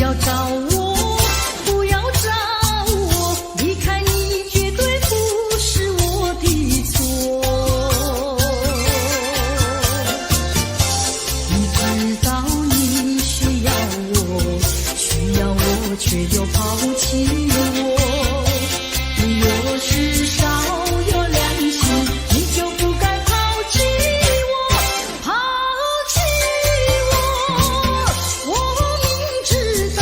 要找我，不要找我，离开你绝对不是我的错。你知道你需要我，需要我却又抛弃我。你若是少有良心，你就不该抛弃我，抛弃我。我明知道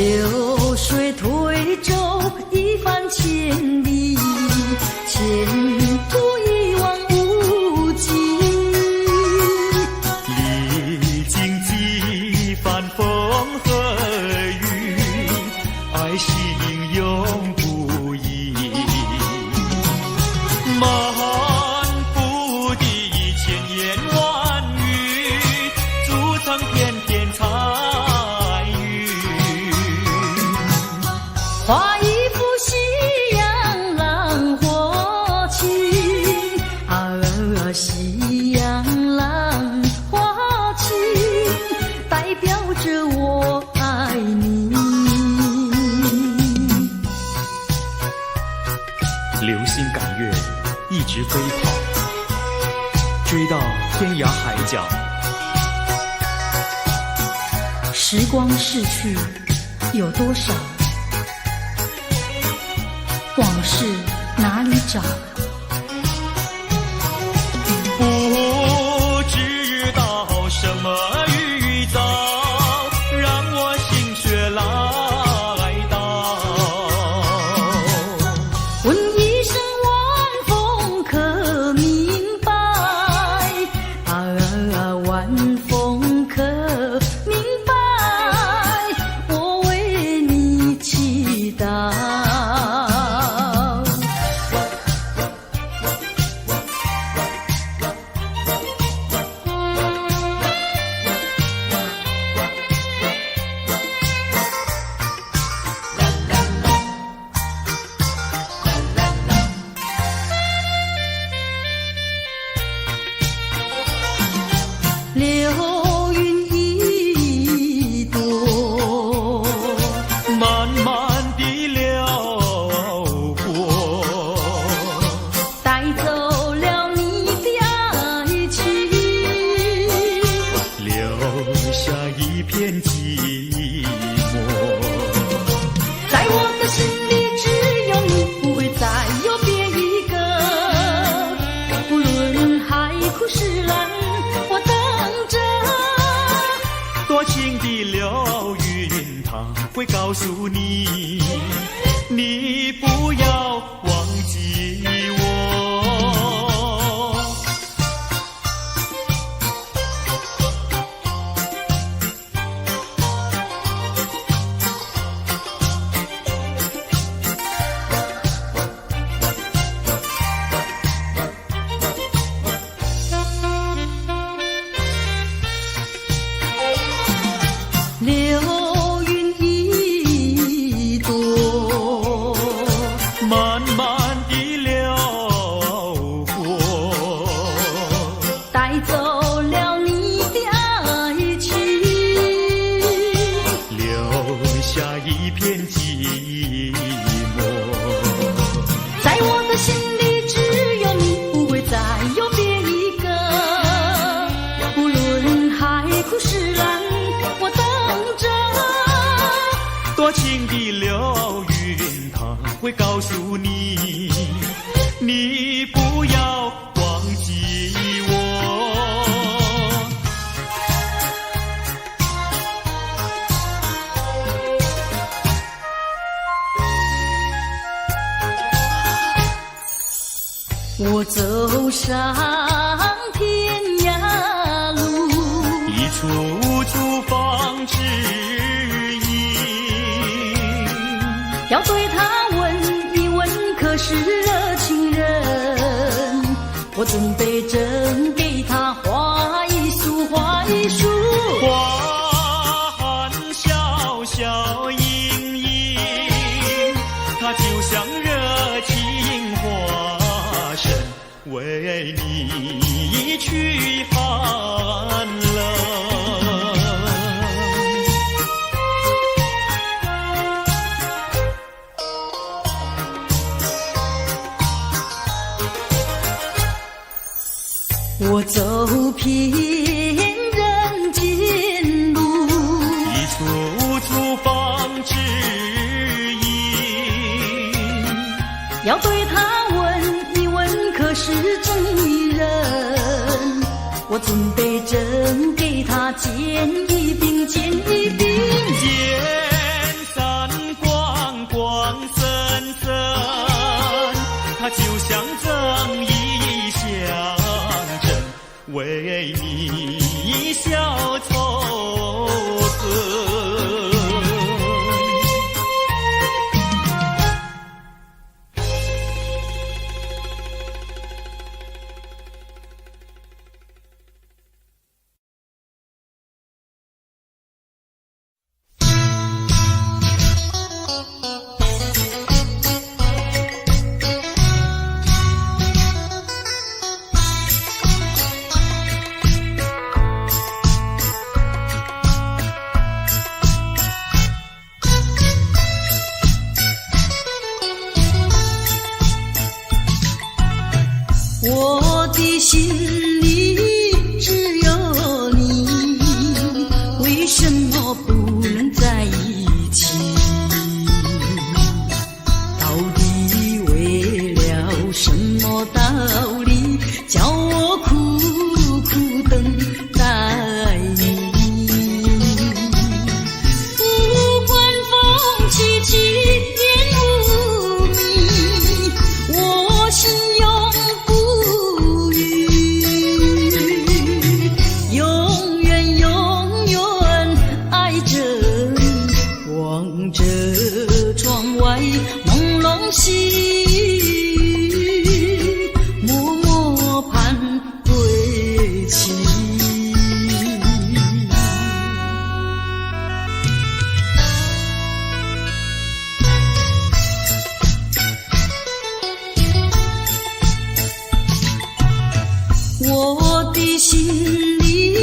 流水推舟一番千里，前途一望无际。历经几番风和雨，爱心永不移。漫步的千言万语，筑成片片彩云。画一幅夕阳浪花情，夕阳浪花情，代表着我爱你。流星赶月，一直飞跑，追到天涯海角。时光逝去有多少？往事哪里找？不知道什么预兆，让我心血来到。问一声晚风可明白？晚风可明白？我为你祈祷。流云一朵，慢慢地流过，带走了你的爱情，留下一片寂寞。在我的心里只有你，不会再有别一个。不论海枯石烂，我等着。多情的流云，它会告诉你，你不要忘记我。流云一朵，慢慢地流过，带走了你的爱情，留下一片寂寞。在我的心里只有你，不会再有别一个。不论海枯石烂，我等着。多情的流云，它会告诉你，你不要忘记我。我走上天涯路，一处处方知音。要对他问一问，可是热情人？我准备真给他画一束，画一束。花含笑笑盈盈，它就像热情化身，为你驱寒冷。我走遍人间路，一处处方知音。要对他问一问，可是真一人？我准备真给他见一饼，见一饼。见三心里只有你，为什么不能在一起？到底为了什么道理，叫我苦苦等待你？不管风起起点无迷，我心永不渝，永远永远爱着你，望着窗外朦胧细雨，默默盼归期。我的心里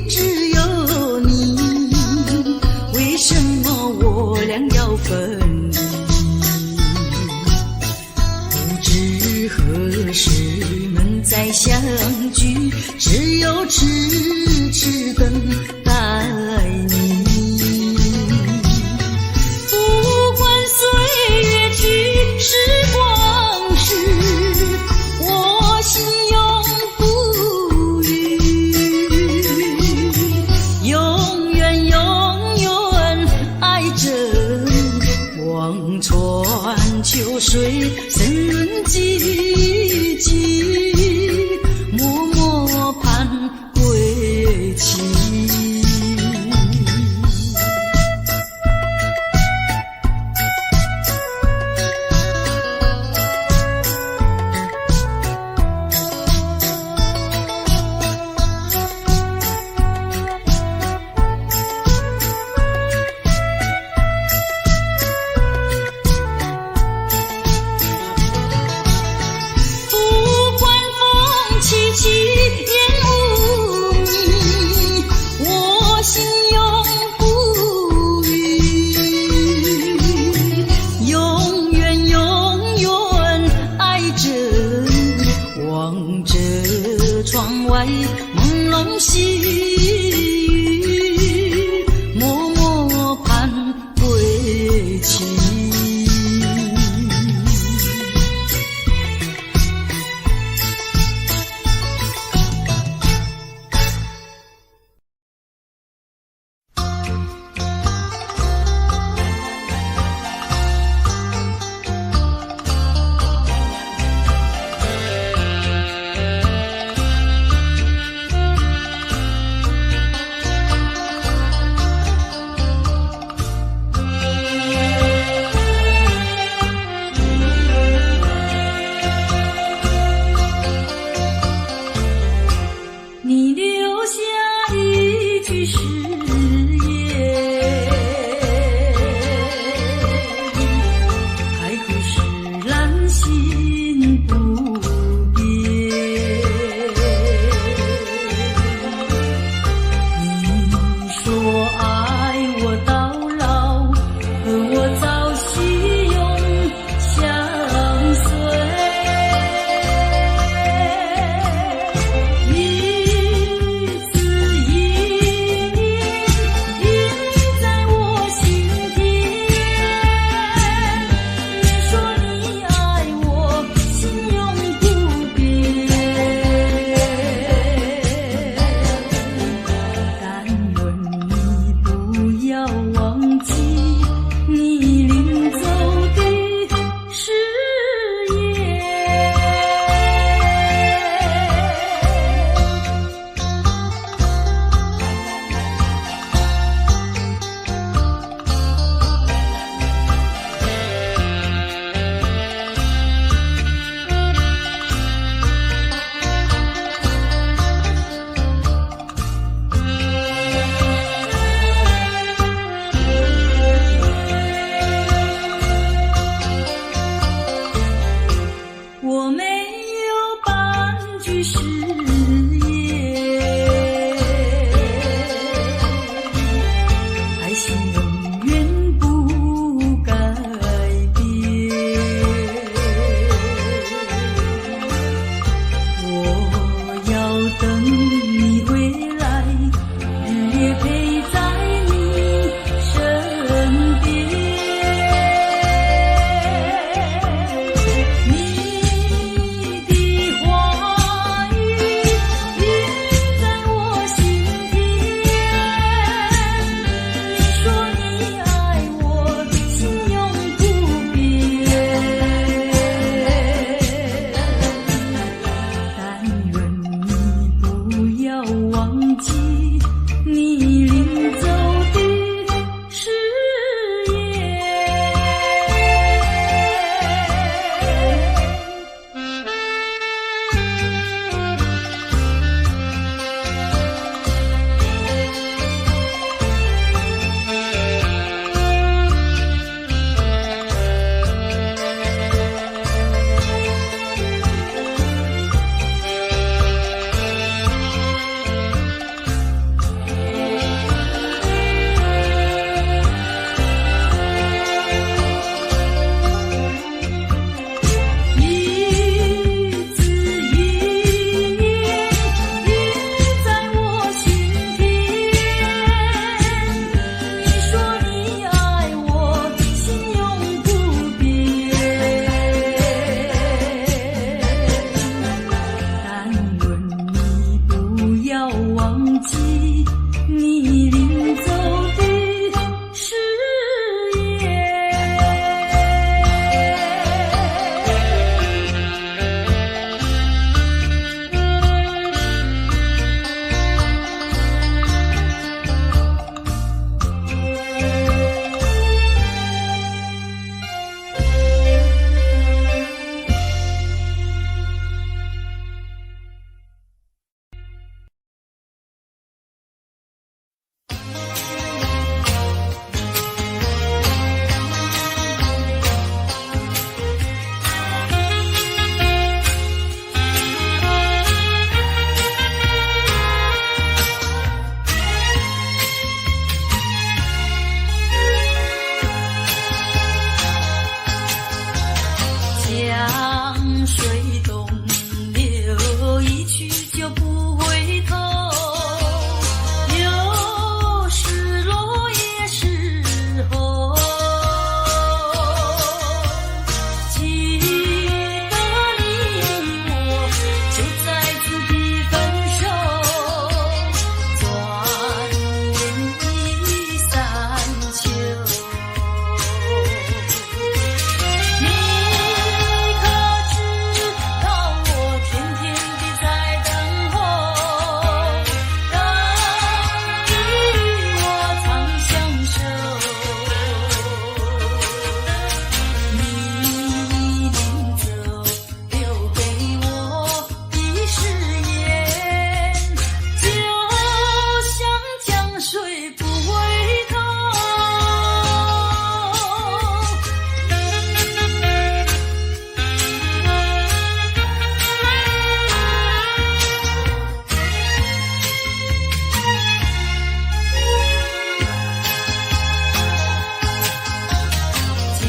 只有你，为什么我俩要分离？不知何时能再相聚，只有痴痴等待你。不管岁月去，时光逝，我心永不渝，永远永远爱着你，望穿秋水，深润寂寂，默默盼归期。不管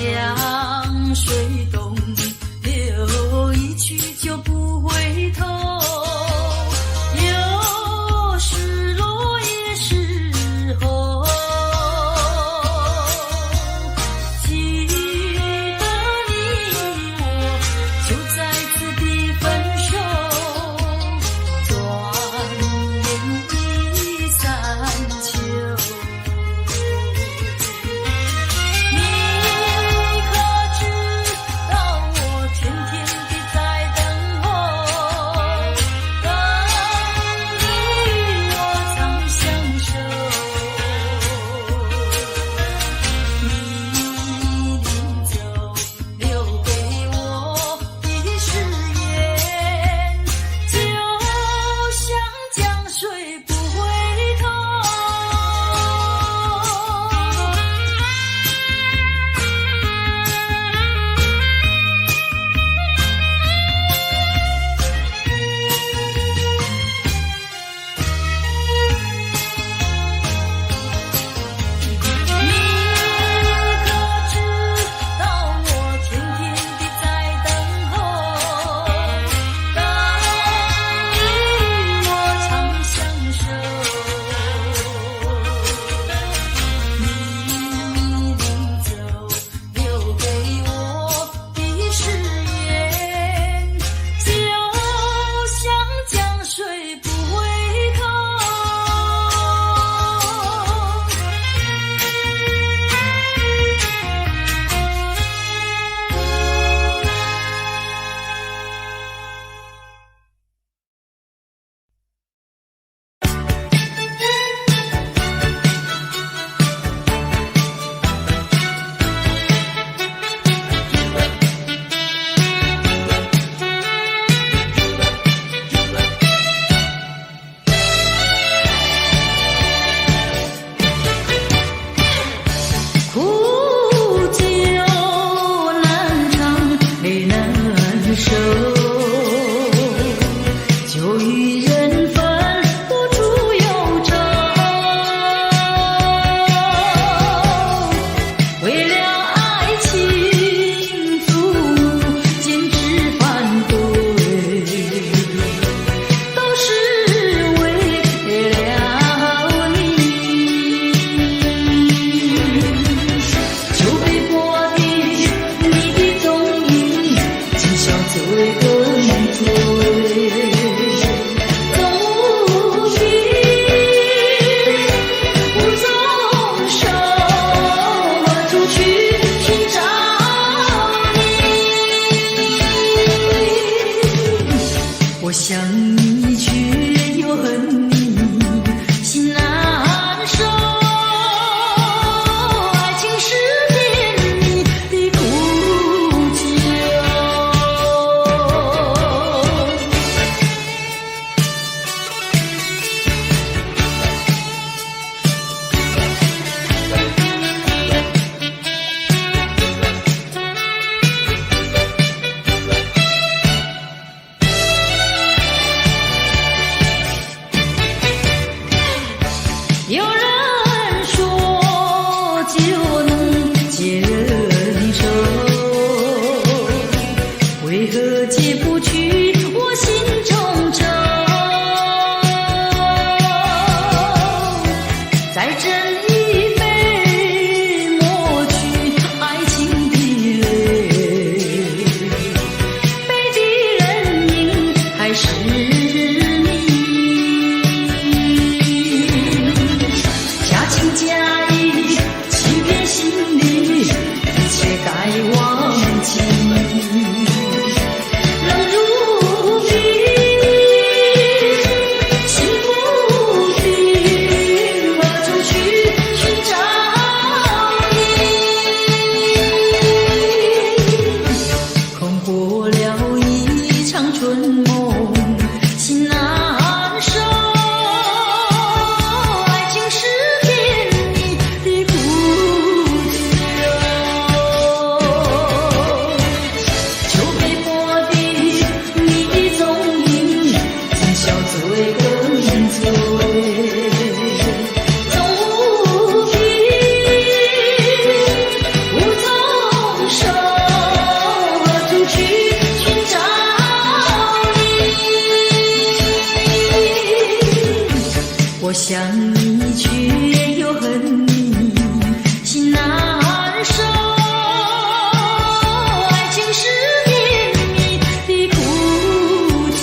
江水东流，一去就不回头。有失落也是后，记得你我就在此地分手，转眼已三秋。你可知道我想你却又恨你，心难受。爱情是绵绵的苦酒。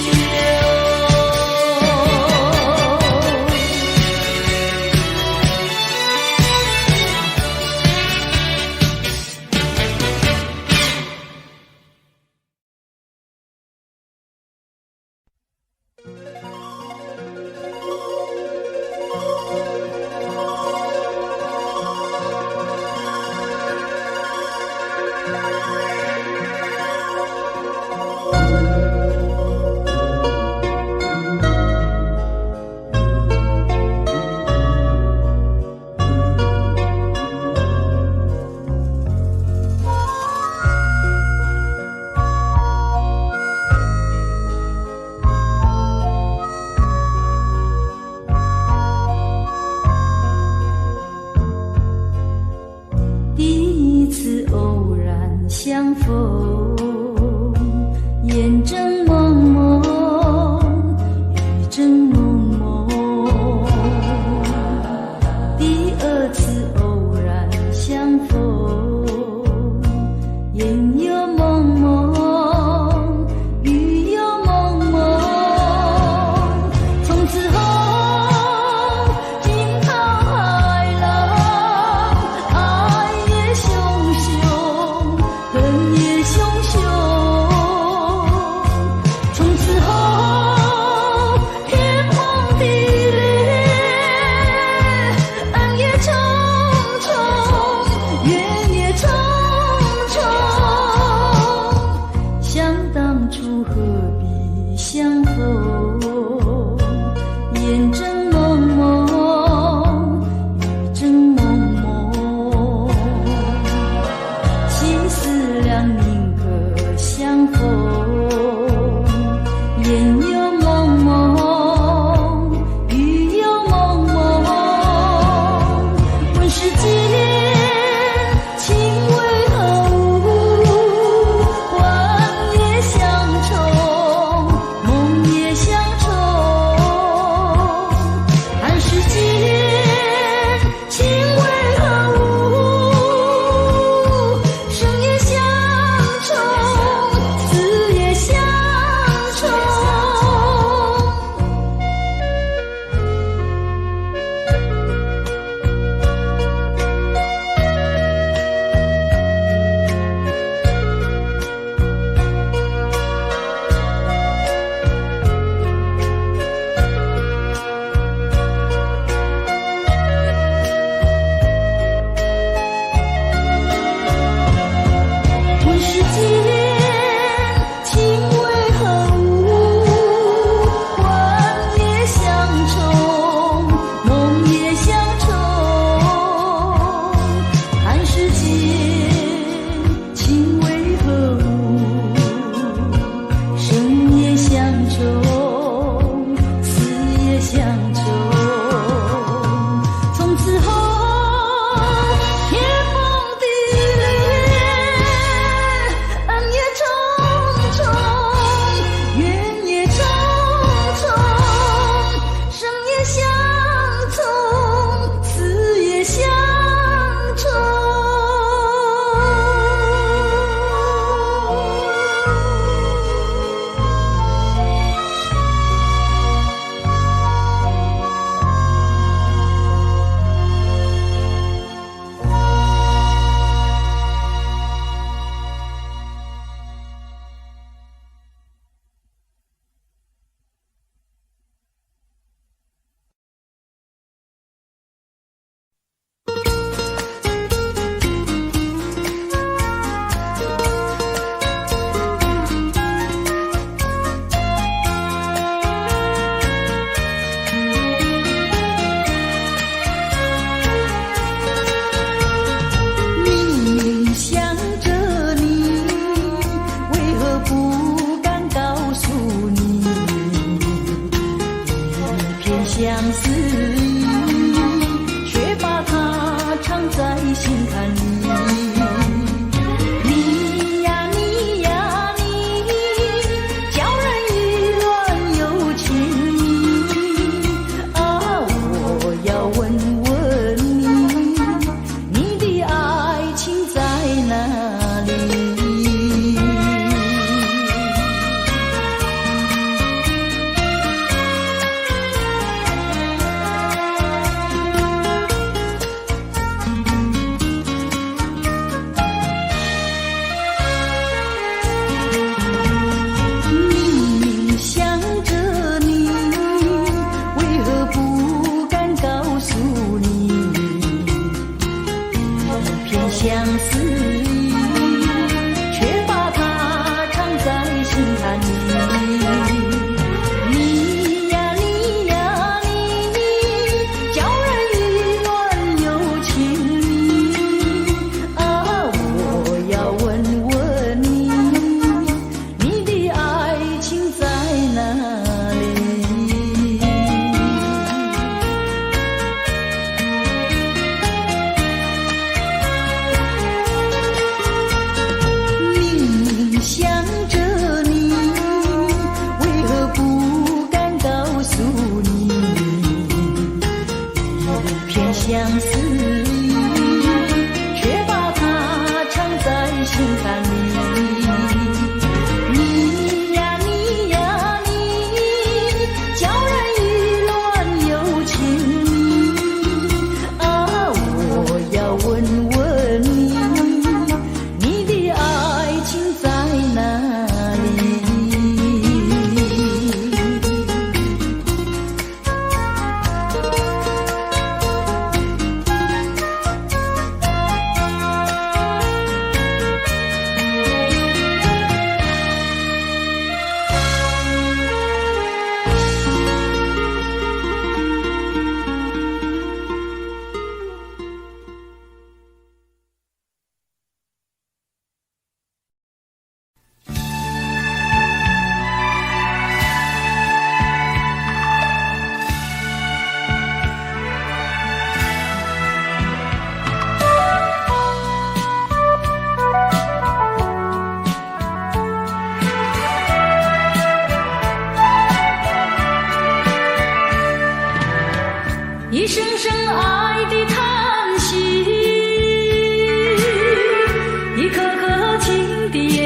情的眼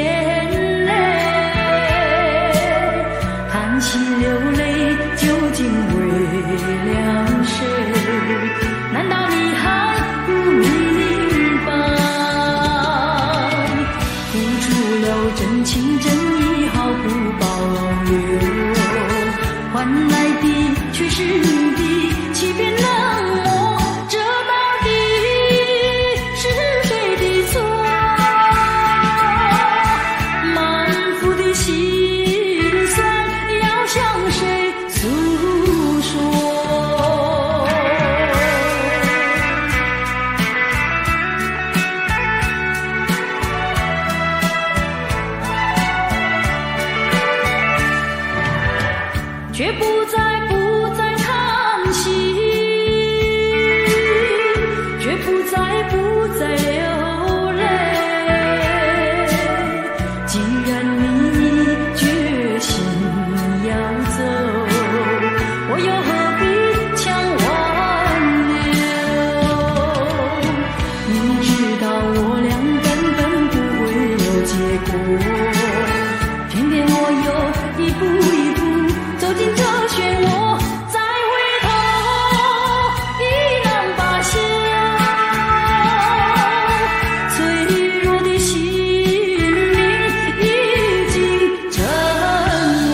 泪，叹息流泪究竟为了谁？难道你还不明白？付出了真情真意毫不保留，换来的却是你的欺骗冷漠，这到底是谁的错？满腹的心酸要向谁诉说？却不再叹息，却不再流泪。既然你决心要走，我又何必强挽留？明知道我俩根本不会有结果，偏偏我又一步一步走进这漩涡，再回头已难罢休。脆弱的心灵已经沉沦。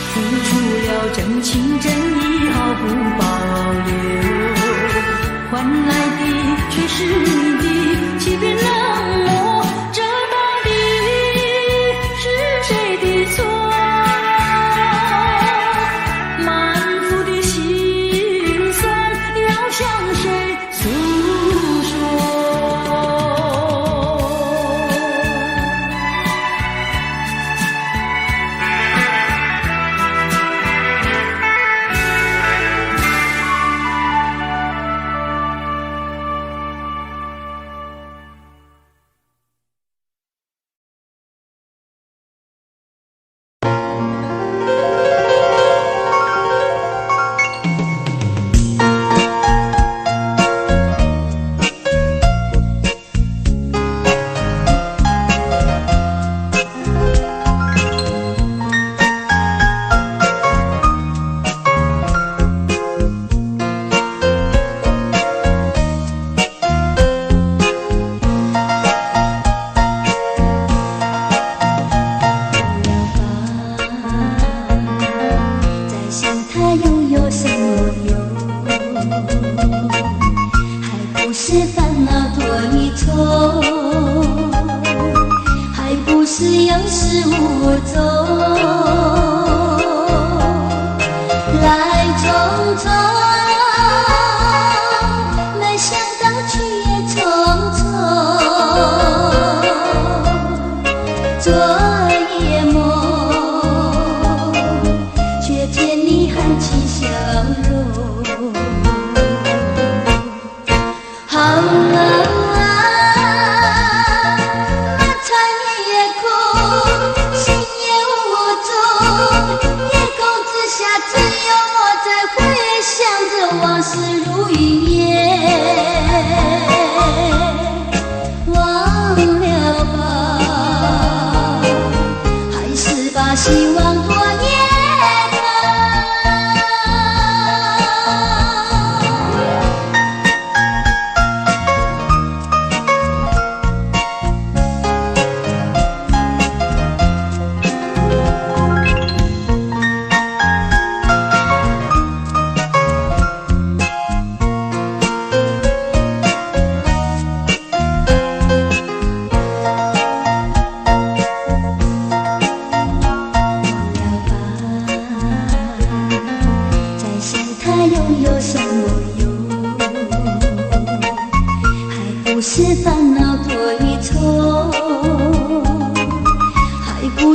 付出了真情真意毫不保留，换来的却是你的欺骗冷漠，这到底是谁的错？满腹的心酸要向谁诉说？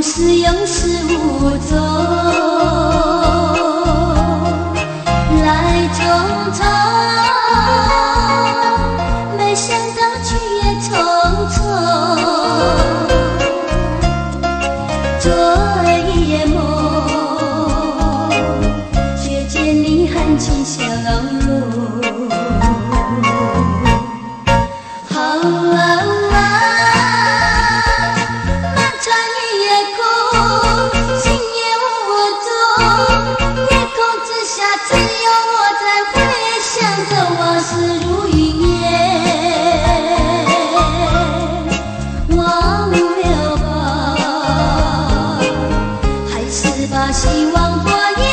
是有始无终，人情相融。好啊啊，漫长夜空，星夜无踪，夜空之下只有我在回想着往事如云烟。忘了吧，还是把希望托夜。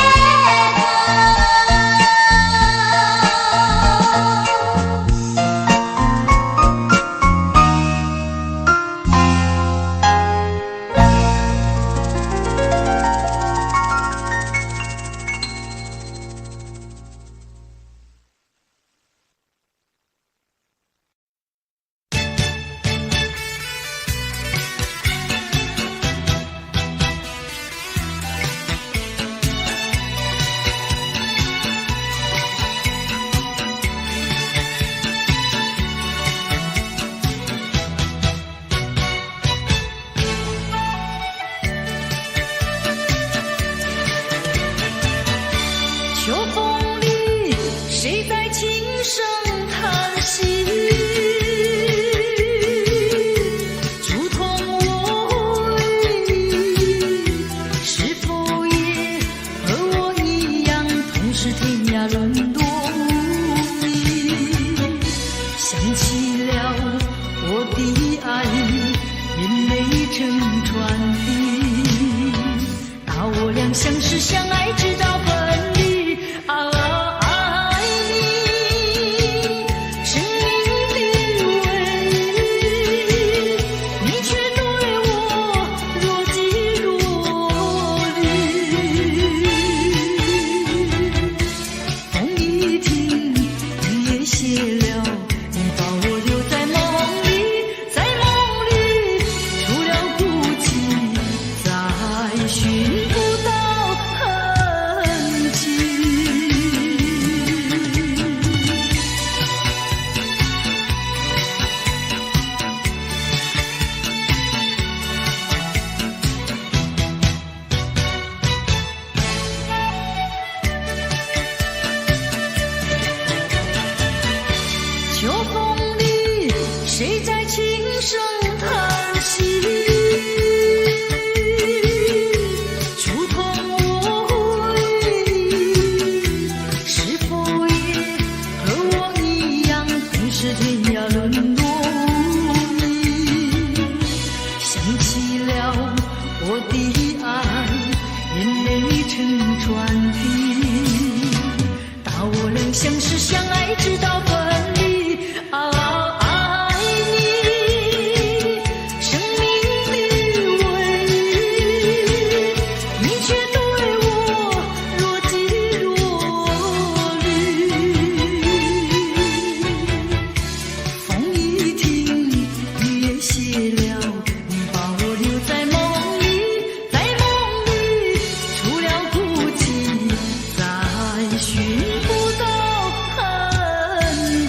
秋风里，谁在轻声叹息？触痛我回忆，是否也和我一样，同是天涯沦落无依？想起了我的爱，眼泪成川滴。打我俩相识相爱，直到分离。爱你，生命的唯一，你却对我若即若离。风一停，雨也歇了，你把我留在梦里，在梦里除了孤寂，再寻不到痕迹。秋风里，谁在轻声叹息？触痛我回忆，是否也和我一样，同是天涯沦落无依？想起了我的爱，眼泪成川滴。打我俩相识相爱，直到分离。爱你，生命的唯一，你却对我若即若离。风一停，雨也歇了，你把我留在梦里，在梦里除了孤寂，再寻不到痕迹。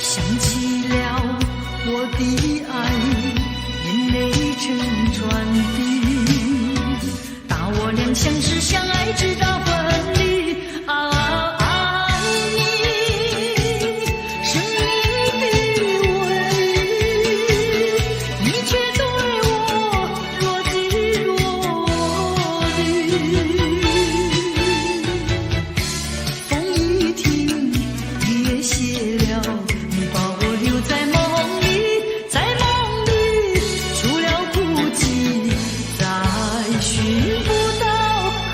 想起了我的爱，眼泪成川滴。打我俩相识相爱，直到分离。爱你，生命的唯一，你却对我若即若离。风一停，雨也歇了，你把我留在梦里，在梦里除了孤寂，再寻不到痕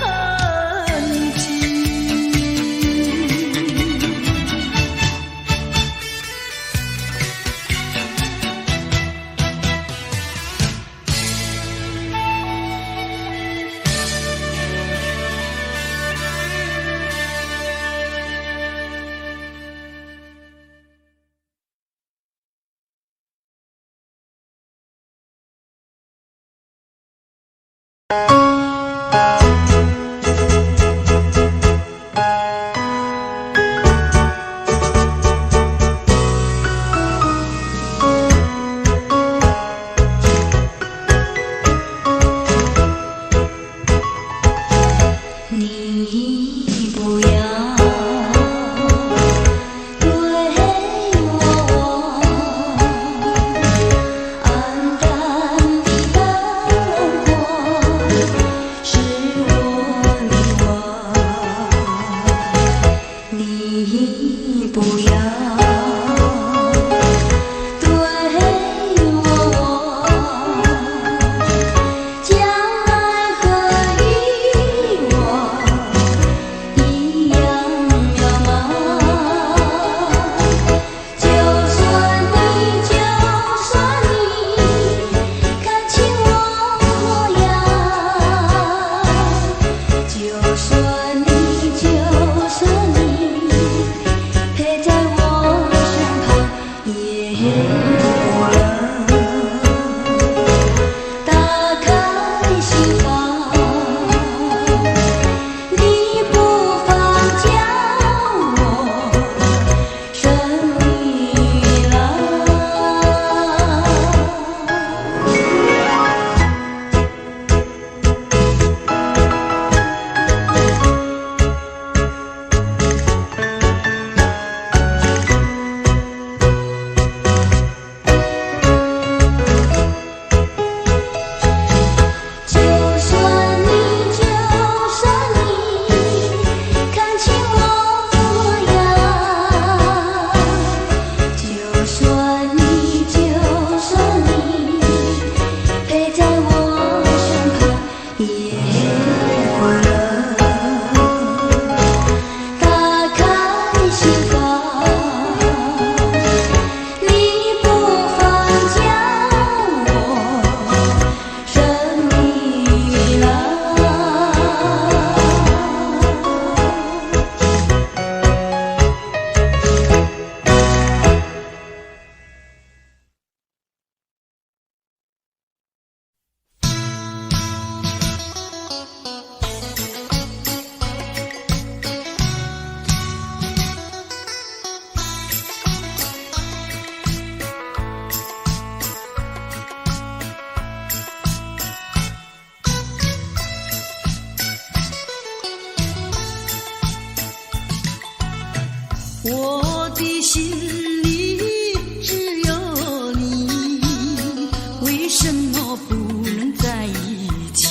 么不能在一起？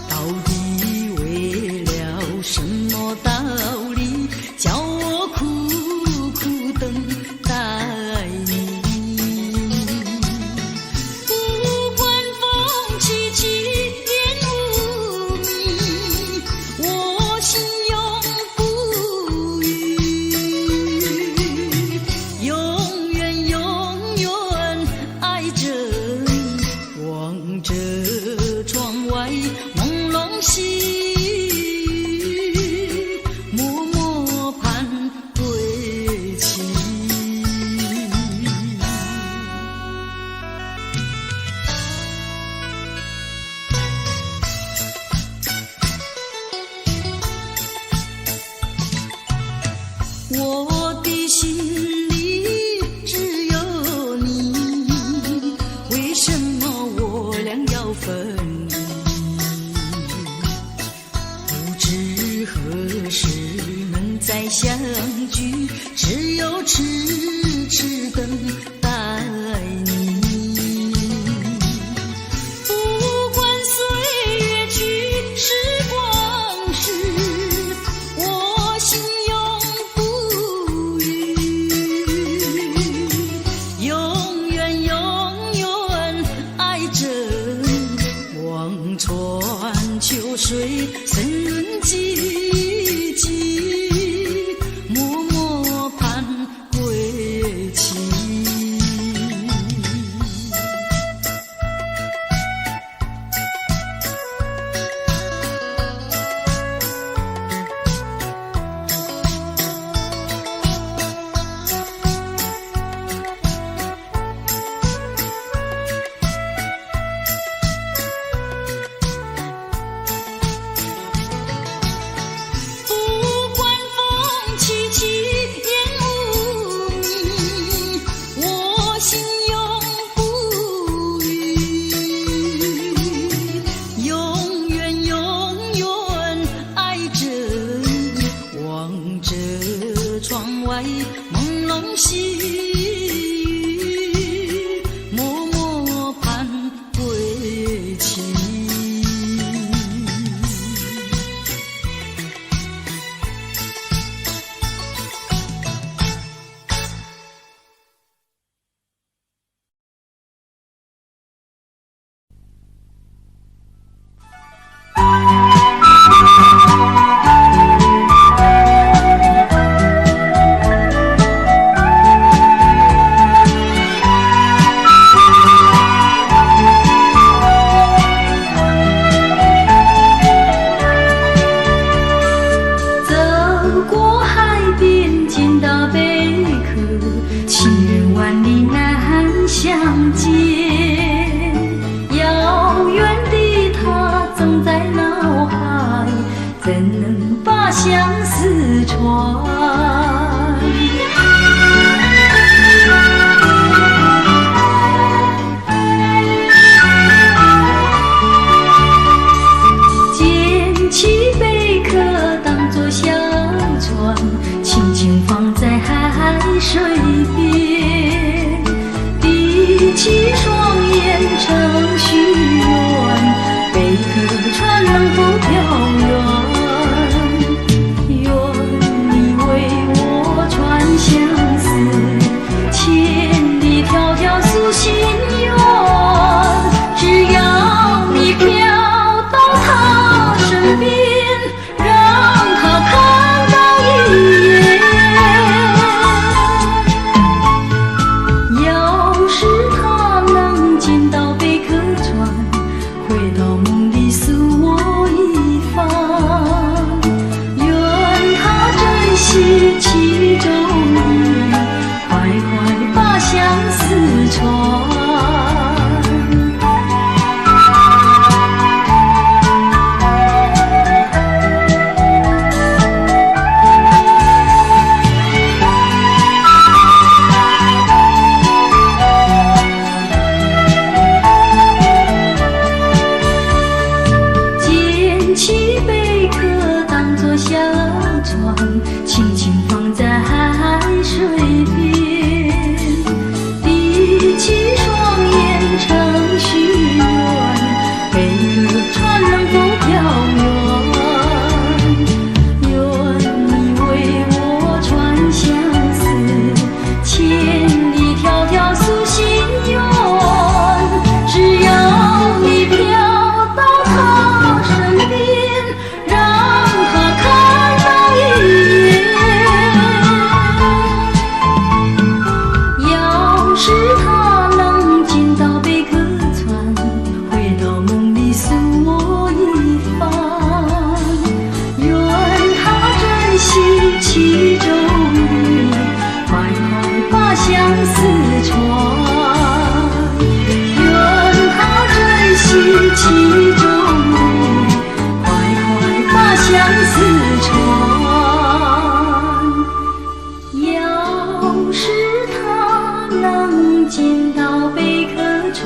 到底为了什么道理，叫我苦苦等待你？不管风起起，烟雾迷，我心永不渝，永远永远爱着你，望着窗外朦胧细雨，默默盼归期。我的心里只有你，为什么我俩要分离？不知何时能再相聚，只有痴痴等待你。不管岁月去，时光逝，我心永不渝，永远永远爱着你，望穿秋水，深润寂寂，默默盼归期。不管风起起，烟雾迷，我心永不渝，永远永远爱着你，望着窗外朦胧细雨，默默盼归期。走过海边，见到贝壳，情人万里难相见。遥远的他总在脑海，怎能把相思传？捡起贝壳当作小船，轻轻放在海水边，闭起双眼成许愿，贝壳船能否飘远？愿你为我传相思，千里迢迢诉心愿，只要你飘到他身边，让他看到一眼。要是他能见到贝壳船，回到梦里诉我一番。愿他珍惜其中意，快快把相思传。捡起贝壳当作小船，轻轻放在海水边，闭起其中快快把相思传。要是他能进到贝壳船，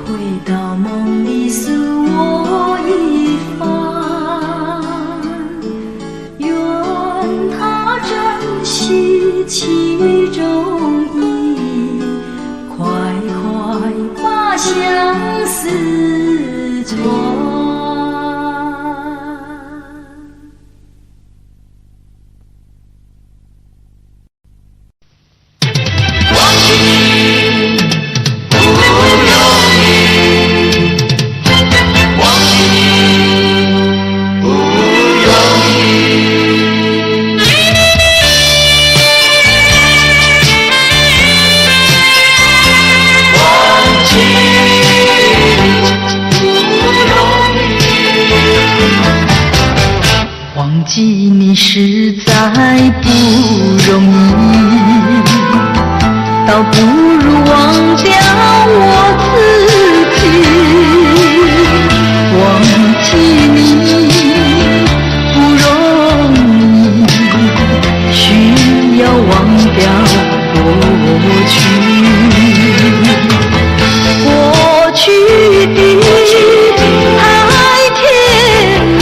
回到梦里诉我一番，愿他珍惜其中意，快快把相思传。忘记你实在不容易，倒不如忘掉我自己。忘记你不容易，需要忘掉过去。过去的太甜蜜，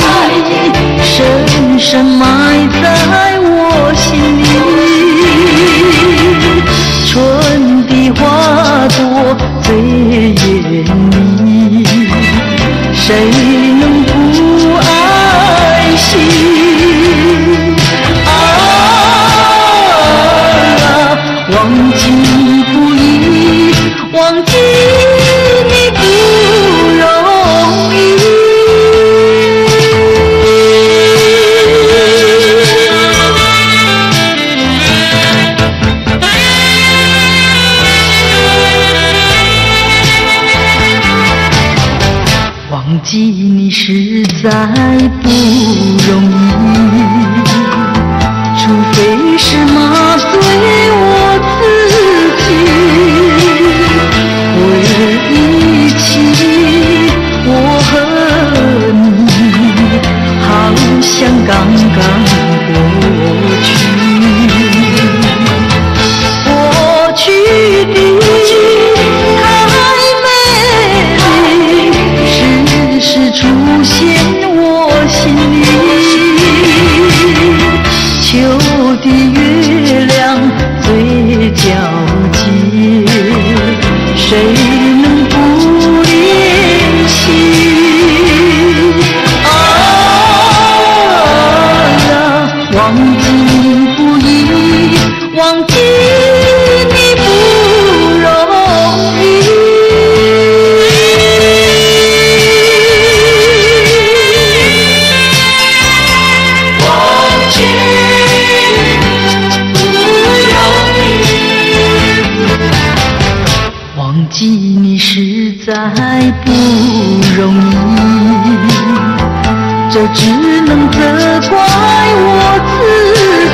深深埋在我心里。春的花朵最艳丽，谁能不爱惜？忘记不易，忘记你不容易。忘记你实在不容易，除非是麻醉我自己。回忆起我和你，好像刚刚过去。过去的太美丽，时出现我心里。秋的月亮最皎洁，谁能不怜惜？忘记不易，忘记你不容易。忘记不容易，忘记你实在不容易，这只能责怪我自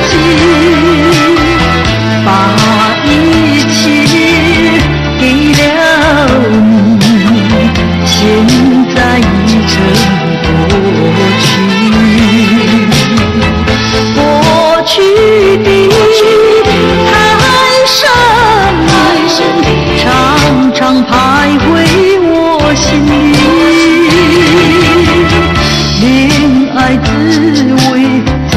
己，把一切给了你，现在已成过去。过去的太深密，常常徘徊我心里。恋爱滋味最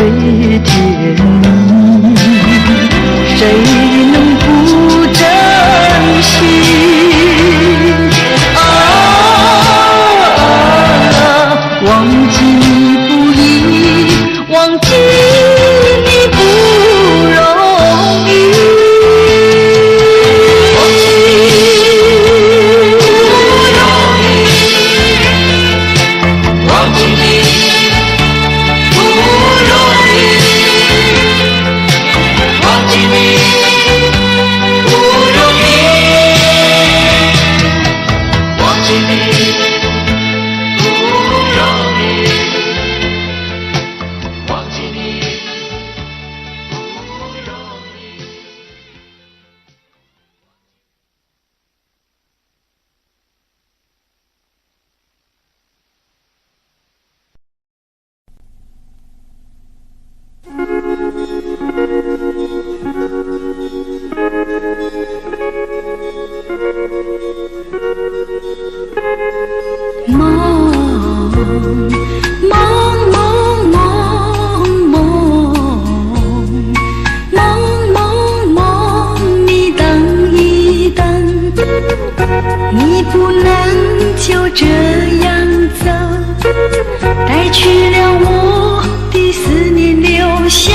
你不能就这样走，带去了我的思念，留下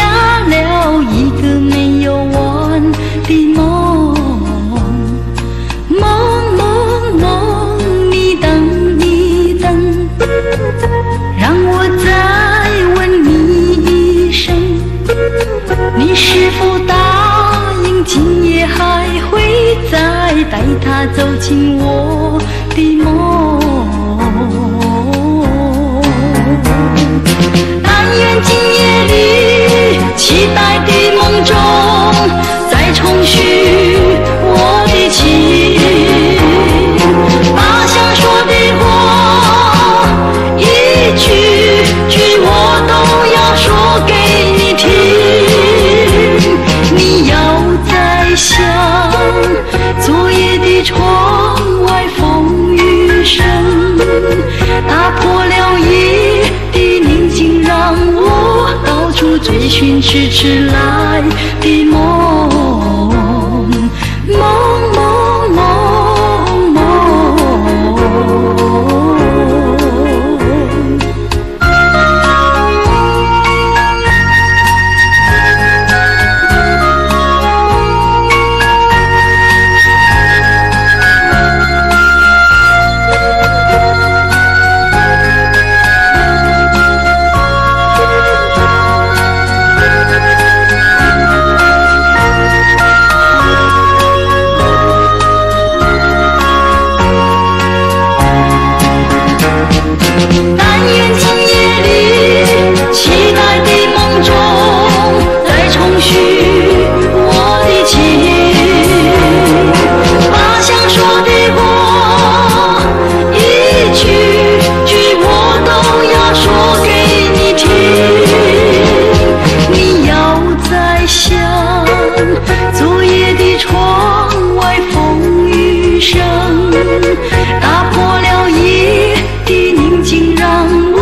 了一个没有完的梦。梦梦梦，你等一等，让我再问你一声，你是否答应今夜还会再带他走进我的梦？但愿今夜里期待的梦中再重续我的情，把想说的话一句句我都要说给你听。你要再想昨夜的窗外风雨声，打破了夜的宁静，让我到处追寻迟迟来的梦。梦梦梦梦，打破了夜的宁静，让我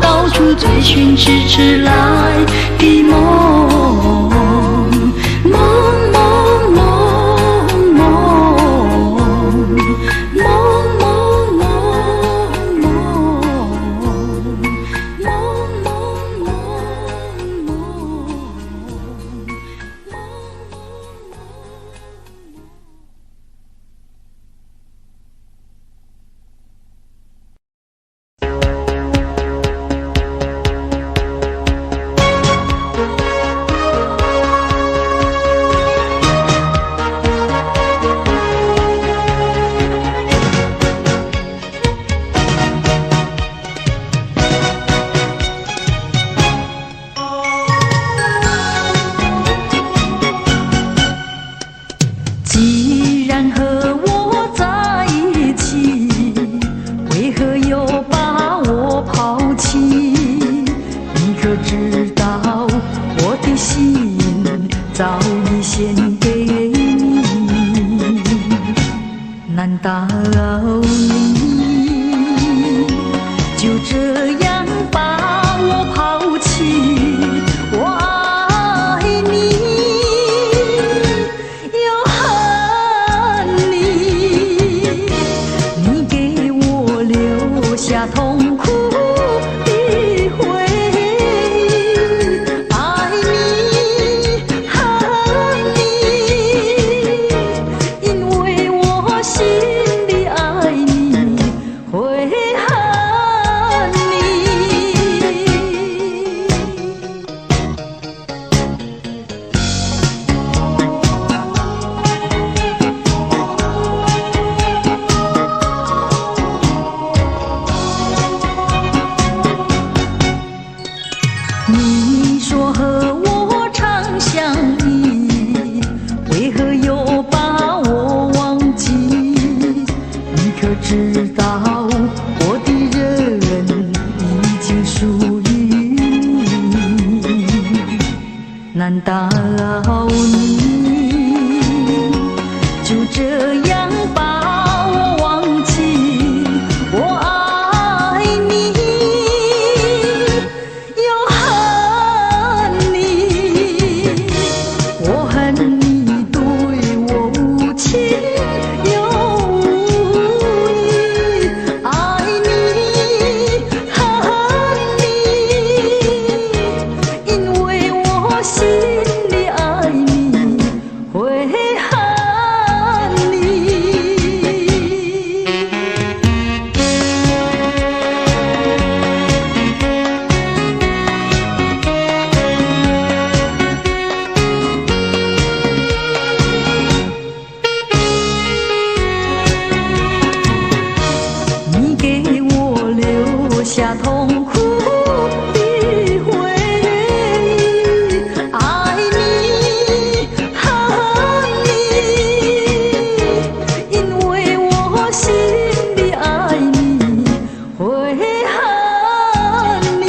到处追寻迟迟来的梦。梦梦梦梦，梦梦梦梦，梦梦梦既然和我在一起，为何又把我抛弃？你可知道我的心早已献给你？难道你就这样把我抛弃？我爱你又恨你，你给我留下痛苦的回忆。爱你恨你，因为我心里爱你会恨你。你说和我常相依，为何又把我忘记？你可知道我的人已经属于你？难道你就这样把我忘记？我爱下痛苦的回忆，爱你，恨你，因为我心里爱你，会恨你。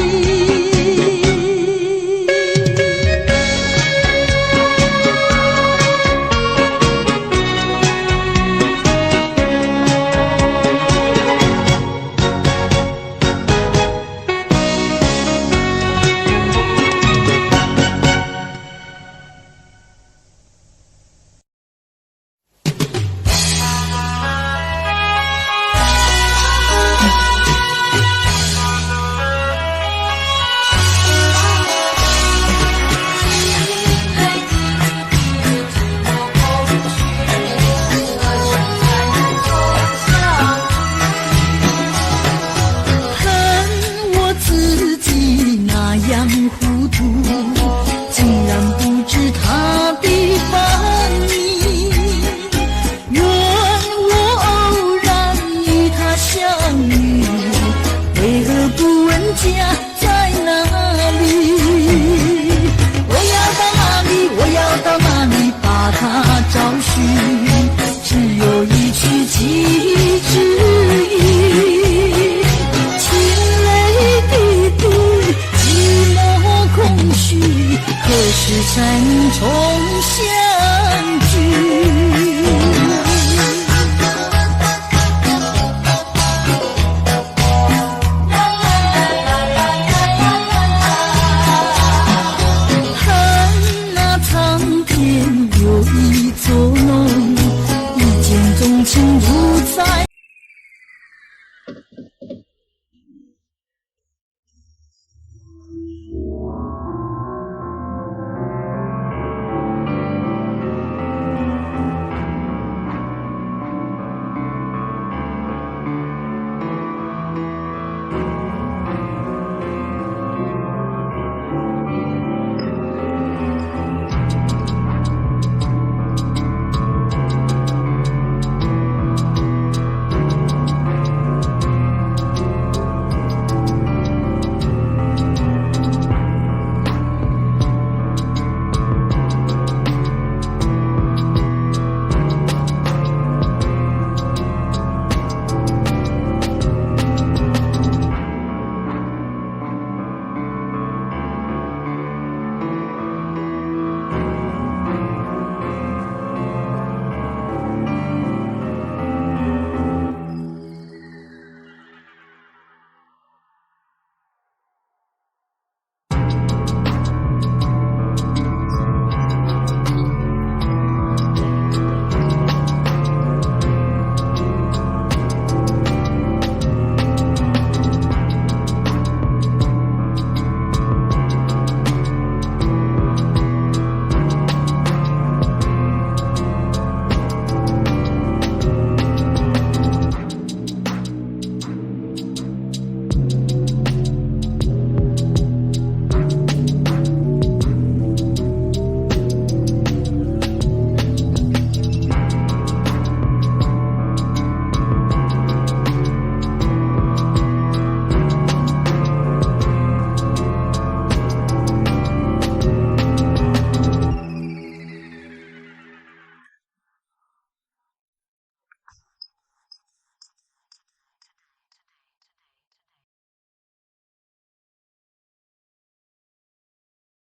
才能重相聚。看那苍天有一座梦，一见钟情。